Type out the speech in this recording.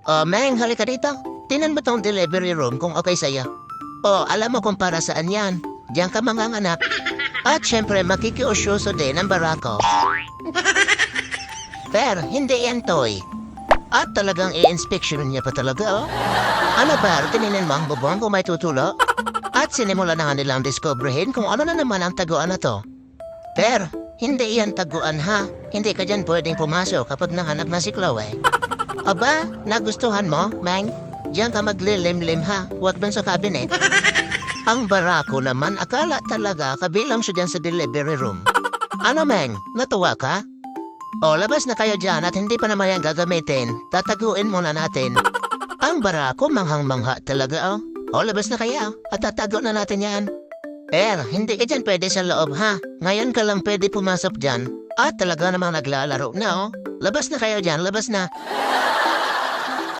Meng, halika dito. Tinan mo tong delivery room kung okay sa'yo. Alam mo kung para saan yan. Diyan ka manganganak. At syempre, makikiusyoso din ang barako. Pero, hindi yan toy. At talagang i-inspection niya pa talaga, oh. Ano ba, tininin mo ang bubong kung may tutulo? At sinimula na nga nilang discoveryhin kung ano na naman ang taguan na to. Pero, hindi yan taguan ha. Hindi ka dyan pwedeng pumasok kapag nahanap na si Chloe. Aba, nagustuhan mo, Mang? Diyan ka maglilimlim ha, huwag dun sa cabinet. Ang barako naman, akala talaga kabilang siya dyan sa delivery room. Ano, Mang? Natuwa ka? Labas na kayo dyan at hindi pa naman yan gagamitin. Tataguin muna natin. Ang barako, manghang-mangha talaga, oh. Labas na kayo at tatago na natin yan. Hindi ka dyan pwede sa loob, ha? Ngayon ka lang pwede pumasok dyan. At talaga namang naglalaro na, oh. Labas na kayo dyan, labas na.